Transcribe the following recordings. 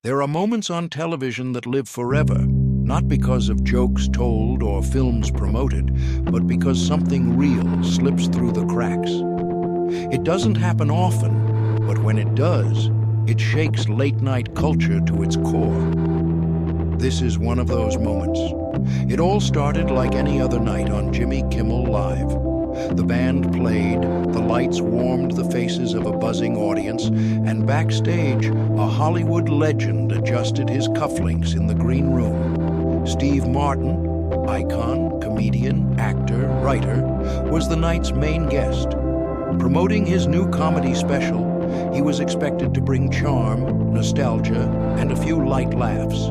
There are moments on television that live forever, not because of jokes told or films promoted, but because something real slips through the cracks. It doesn't happen often, but when it does, it shakes late-night culture to its core. This is one of those moments. It all started like any other night on Jimmy Kimmel Live. The band played, the lights warmed the faces of a buzzing audience, and backstage, a Hollywood legend adjusted his cufflinks in the green room. Steve Martin, icon, comedian, actor, writer, was the night's main guest. Promoting his new comedy special, he was expected to bring charm, nostalgia, and a few light laughs.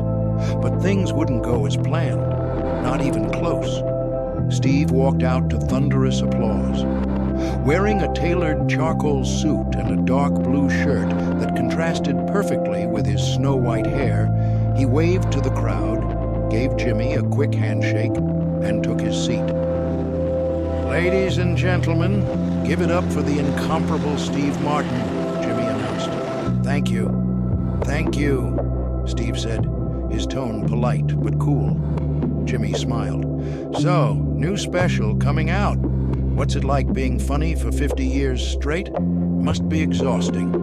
But things wouldn't go as planned, not even close. Steve walked out to thunderous applause. Wearing a tailored charcoal suit and a dark blue shirt that contrasted perfectly with his snow-white hair, he waved to the crowd, gave Jimmy a quick handshake, and took his seat. "Ladies and gentlemen, give it up for the incomparable Steve Martin," Jimmy announced. "Thank you. Thank you," Steve said, his tone polite but cool. Jimmy smiled. "So, new special coming out. What's it like being funny for 50 years straight? Must be exhausting."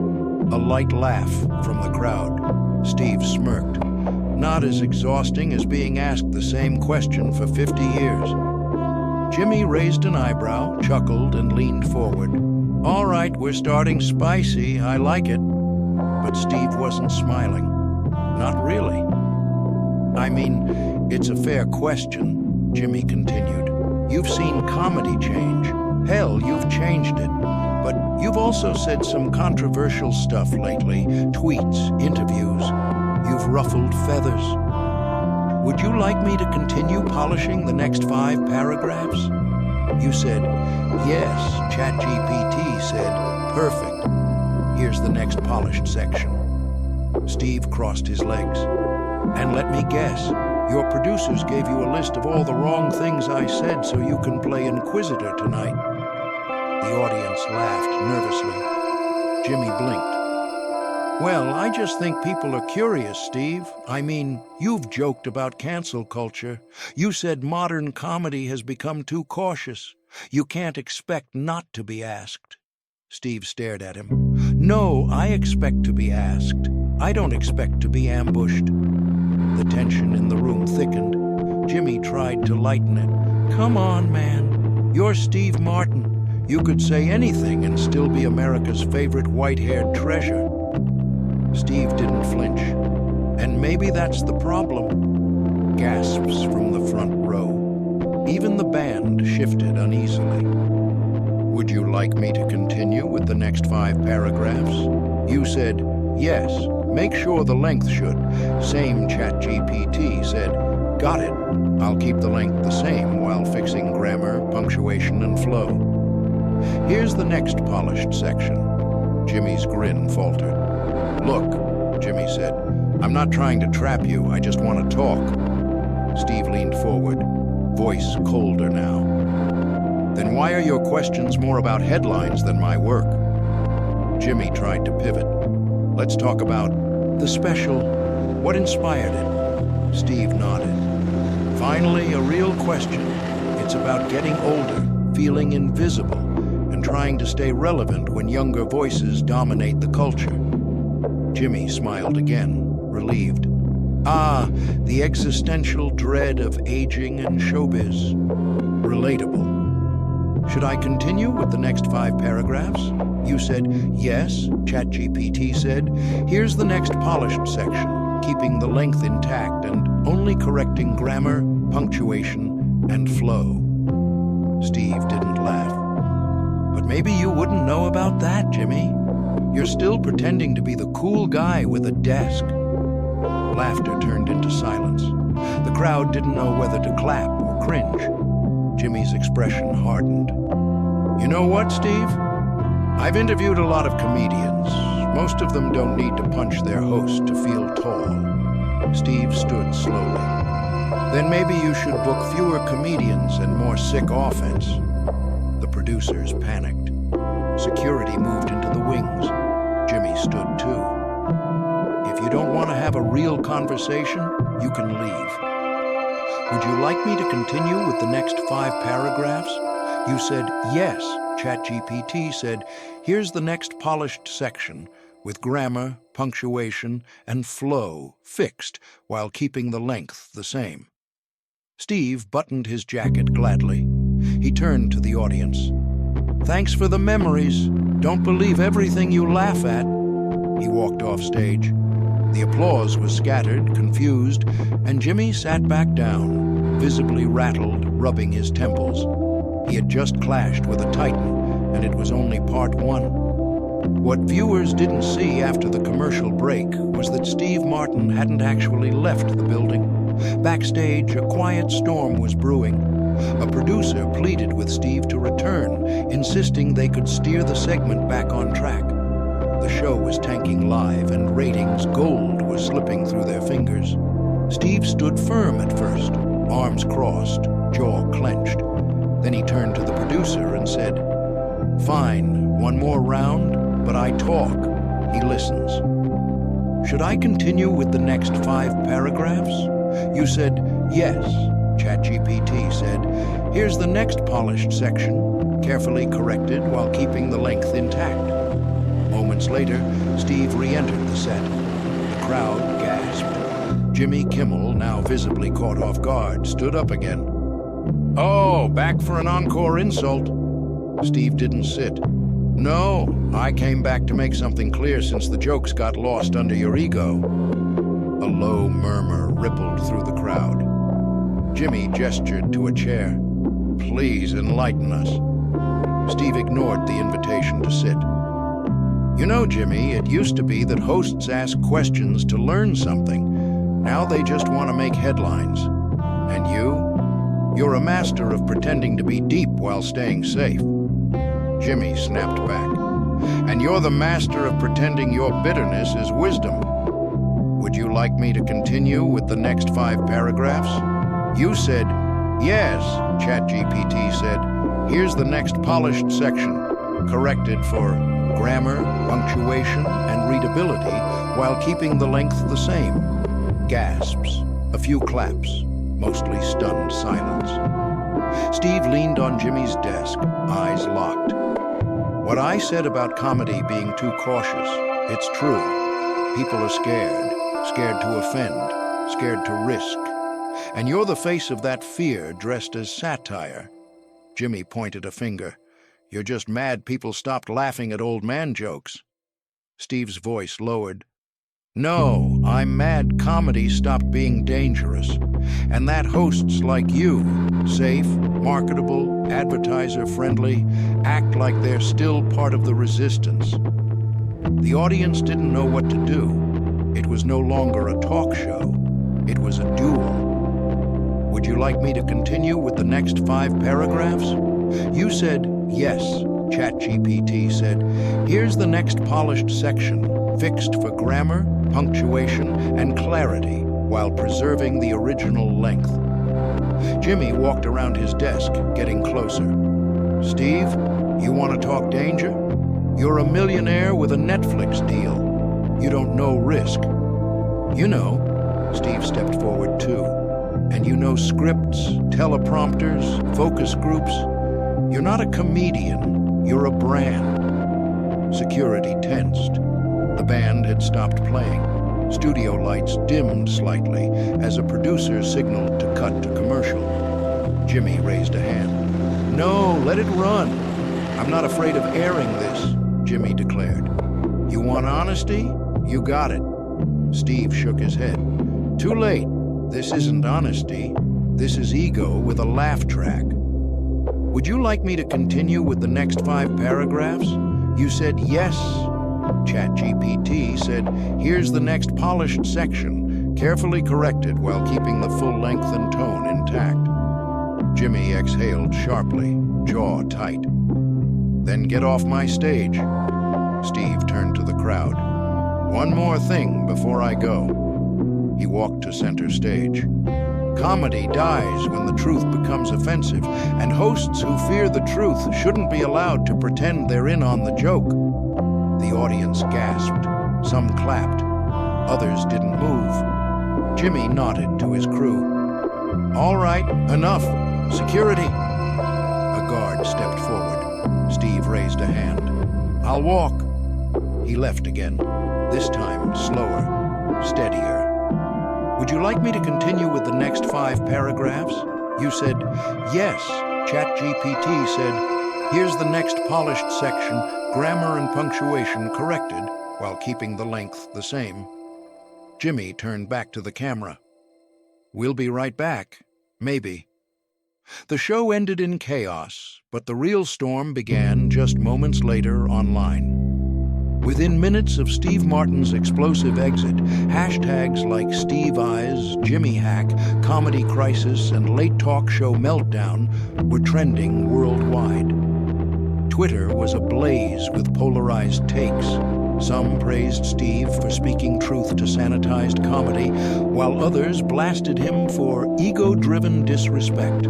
A light laugh from the crowd. Steve smirked. "Not as exhausting as being asked the same question for 50 years. Jimmy raised an eyebrow, chuckled, and leaned forward. "All right, we're starting spicy. I like it." But Steve wasn't smiling. "Not really." "I mean, it's a fair question," Jimmy continued. "You've seen comedy change. Hell, you've changed it. But you've also said some controversial stuff lately. Tweets, interviews. You've ruffled feathers. Would you like me to continue polishing the next 5 paragraphs?" You said, "Yes." ChatGPT said, "Perfect. Here's the next polished section." Steve crossed his legs. "And let me guess, your producers gave you a list of all the wrong things I said so you can play Inquisitor tonight." The audience laughed nervously. Jimmy blinked. "Well, I just think people are curious, Steve. I mean, you've joked about cancel culture. You said modern comedy has become too cautious. You can't expect not to be asked." Steve stared at him. "No, I expect to be asked. I don't expect to be ambushed." The tension in the room thickened. Jimmy tried to lighten it. "Come on, man. You're Steve Martin. You could say anything and still be America's favorite white-haired treasure." Steve didn't flinch. "And maybe that's the problem." Gasps from the front row. Even the band shifted uneasily. "Would you like me to continue with the next 5 paragraphs?" You said, "Yes. Make sure the length should." Same ChatGPT said, "Got it. I'll keep the length the same while fixing grammar, punctuation, and flow." "Here's the next polished section." Jimmy's grin faltered. "Look," Jimmy said, "I'm not trying to trap you. I just want to talk." Steve leaned forward, voice colder now. "Then why are your questions more about headlines than my work?" Jimmy tried to pivot. "Let's talk about the special. What inspired it?" Steve nodded. "Finally, a real question. It's about getting older, feeling invisible, and trying to stay relevant when younger voices dominate the culture." Jimmy smiled again, relieved. "Ah, the existential dread of aging and showbiz. Relatable. Should I continue with the next 5 paragraphs?" You said, "Yes." ChatGPT said, "Here's the next polished section, keeping the length intact and only correcting grammar, punctuation, and flow." Steve didn't laugh. "But maybe you wouldn't know about that, Jimmy. You're still pretending to be the cool guy with a desk." Laughter turned into silence. The crowd didn't know whether to clap or cringe. Jimmy's expression hardened. "You know what, Steve? I've interviewed a lot of comedians. Most of them don't need to punch their host to feel tall." Steve stood slowly. "Then maybe you should book fewer comedians and more sick offense." The producers panicked. Security moved into the wings. Jimmy stood too. "If you don't want to have a real conversation, you can leave. Would you like me to continue with the next 5 paragraphs? You said, yes. ChatGPT said, here's the next polished section, with grammar, punctuation, and flow fixed while keeping the length the same. Steve buttoned his jacket gladly. He turned to the audience. Thanks for the memories. Don't believe everything you laugh at. He walked off stage. The applause was scattered, confused, and Jimmy sat back down, visibly rattled, rubbing his temples. He had just clashed with a titan, and it was only part 1. What viewers didn't see after the commercial break was that Steve Martin hadn't actually left the building. Backstage, a quiet storm was brewing. A producer pleaded with Steve to return, insisting they could steer the segment back on track. The show was tanking live, and ratings gold was slipping through their fingers. Steve stood firm at first, arms crossed, jaw clenched. Then he turned to the producer and said, fine, 1 more round, but I talk. He listens. Should I continue with the next 5 paragraphs? You said, yes. ChatGPT said, here's the next polished section, carefully corrected while keeping the length intact. Moments later, Steve re-entered the set. The crowd gasped. Jimmy Kimmel, now visibly caught off guard, stood up again. Oh, back for an encore insult. Steve didn't sit. No, I came back to make something clear since the jokes got lost under your ego. A low murmur rippled through the crowd. Jimmy gestured to a chair. Please enlighten us. Steve ignored the invitation to sit. You know, Jimmy, it used to be that hosts asked questions to learn something. Now they just want to make headlines. And you? You're a master of pretending to be deep while staying safe. Jimmy snapped back. And you're the master of pretending your bitterness is wisdom. Would you like me to continue with the next 5 paragraphs? You said, yes, ChatGPT said. Here's the next polished section, corrected for grammar, punctuation, and readability while keeping the length the same. Gasps, a few claps, mostly stunned silence. Steve leaned on Jimmy's desk, eyes locked. What I said about comedy being too cautious, it's true. People are scared to offend, scared to risk. And you're the face of that fear dressed as satire. Jimmy pointed a finger. You're just mad people stopped laughing at old man jokes. Steve's voice lowered. No, I'm mad comedy stopped being dangerous, and that hosts like you, safe, marketable, advertiser-friendly, act like they're still part of the resistance. The audience didn't know what to do. It was no longer a talk show. It was a duel. Would you like me to continue with the next 5 paragraphs? You said, yes. ChatGPT said, here's the next polished section, fixed for grammar, punctuation, and clarity, while preserving the original length. Jimmy walked around his desk, getting closer. Steve, you want to talk danger? You're a millionaire with a Netflix deal. You don't know risk. You know. Steve stepped forward too. And you know scripts, teleprompters, focus groups. You're not a comedian, you're a brand. Security tensed. The band had stopped playing. Studio lights dimmed slightly as a producer signaled to cut to commercial. Jimmy raised a hand. No, let it run. I'm not afraid of airing this, Jimmy declared. You want honesty? You got it. Steve shook his head. Too late. This isn't honesty. This is ego with a laugh track. Would you like me to continue with the next 5 paragraphs? You said yes. ChatGPT said, here's the next polished section, carefully corrected while keeping the full length and tone intact. Jimmy exhaled sharply, jaw tight. Then get off my stage. Steve turned to the crowd. One more thing before I go. He walked to center stage. Comedy dies when the truth becomes offensive, and hosts who fear the truth shouldn't be allowed to pretend they're in on the joke. The audience gasped. Some clapped. Others didn't move. Jimmy nodded to his crew. "All right, enough. Security." A guard stepped forward. Steve raised a hand. "I'll walk." He left again, this time slower, steadier. "Would you like me to continue with the next 5 paragraphs?" You said, "Yes." ChatGPT said, "Here's the next polished section, grammar and punctuation corrected, while keeping the length the same." Jimmy turned back to the camera. "We'll be right back, maybe." The show ended in chaos, but the real storm began just moments later online. Within minutes of Steve Martin's explosive exit, hashtags like Steve Eyes, Jimmy Hack, Comedy Crisis, and Late Talk Show Meltdown were trending worldwide. Twitter was ablaze with polarized takes. Some praised Steve for speaking truth to sanitized comedy, while others blasted him for ego-driven disrespect.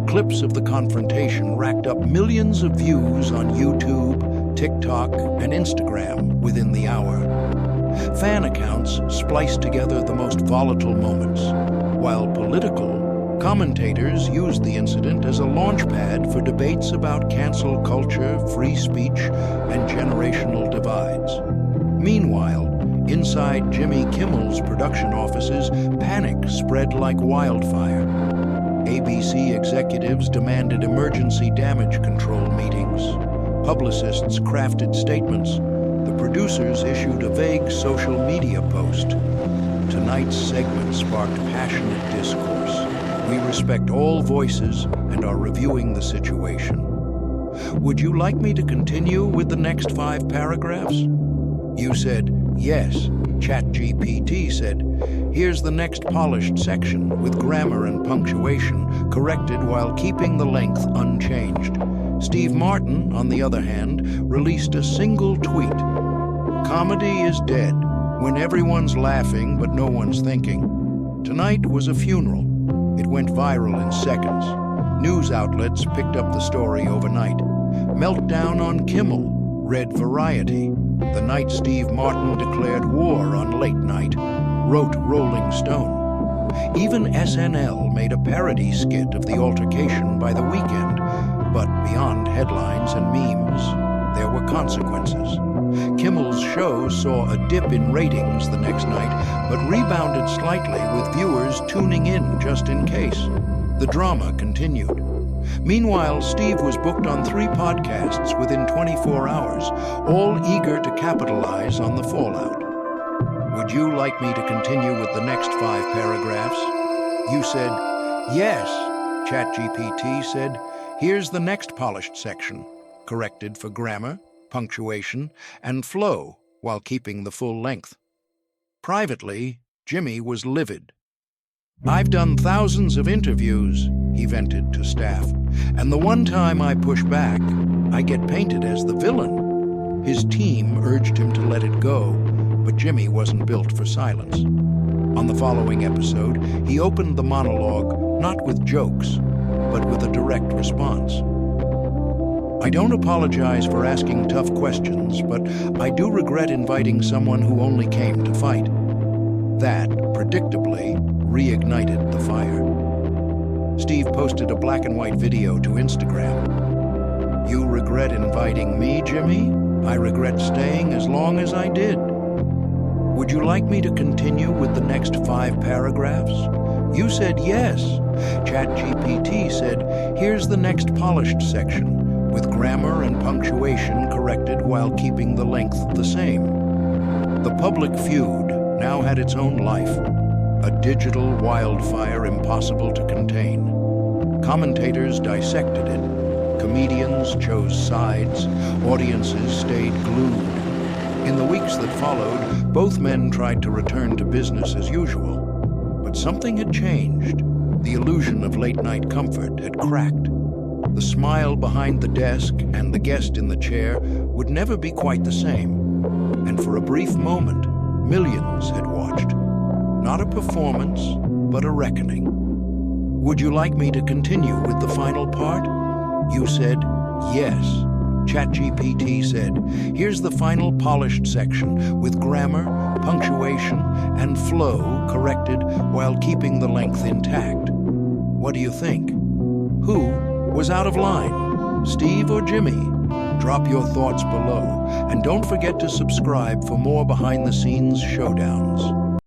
Clips of the confrontation racked up millions of views on YouTube, TikTok, and Instagram within the hour. Fan accounts spliced together the most volatile moments, while political commentators used the incident as a launchpad for debates about cancel culture, free speech, and generational divides. Meanwhile, inside Jimmy Kimmel's production offices, panic spread like wildfire. ABC executives demanded emergency damage control meetings. Publicists crafted statements. The producers issued a vague social media post. Tonight's segment sparked passionate discourse. We respect all voices and are reviewing the situation. Would you like me to continue with the next 5 paragraphs? You said, yes. ChatGPT said, here's the next polished section with grammar and punctuation corrected while keeping the length unchanged. Steve Martin, on the other hand, released a single tweet. Comedy is dead when everyone's laughing but no one's thinking. Tonight was a funeral. It went viral in seconds. News outlets picked up the story overnight. Meltdown on Kimmel read Variety. The night Steve Martin declared war on late night, wrote Rolling Stone. Even SNL made a parody skit of the altercation by the weekend, but beyond headlines and memes, there were consequences. Kimmel's show saw a dip in ratings the next night, but rebounded slightly with viewers tuning in just in case. The drama continued. Meanwhile, Steve was booked on 3 podcasts within 24 hours, all eager to capitalize on the fallout. Would you like me to continue with the next 5 paragraphs? You said, yes. ChatGPT said, here's the next polished section, corrected for grammar, punctuation, and flow while keeping the full length. Privately, Jimmy was livid. I've done thousands of interviews, he vented to staff, and the one time I push back, I get painted as the villain. His team urged him to let it go, but Jimmy wasn't built for silence. On the following episode, he opened the monologue not with jokes, but with a direct response. I don't apologize for asking tough questions, but I do regret inviting someone who only came to fight. That, predictably, reignited the fire. Steve posted a black and white video to Instagram. You regret inviting me, Jimmy? I regret staying as long as I did. Would you like me to continue with the next 5 paragraphs? You said yes. ChatGPT said, here's the next polished section, with grammar and punctuation corrected while keeping the length the same. The public feud now had its own life, a digital wildfire impossible to contain. Commentators dissected it. Comedians chose sides. Audiences stayed glued. In the weeks that followed, both men tried to return to business as usual. But something had changed. The illusion of late-night comfort had cracked. The smile behind the desk and the guest in the chair would never be quite the same. And for a brief moment, millions had watched. Not a performance, but a reckoning. Would you like me to continue with the final part? You said, yes. ChatGPT said, here's the final polished section with grammar, punctuation, and flow corrected while keeping the length intact. What do you think? Who was out of line, Steve or Jimmy? Drop your thoughts below, and don't forget to subscribe for more behind-the-scenes showdowns.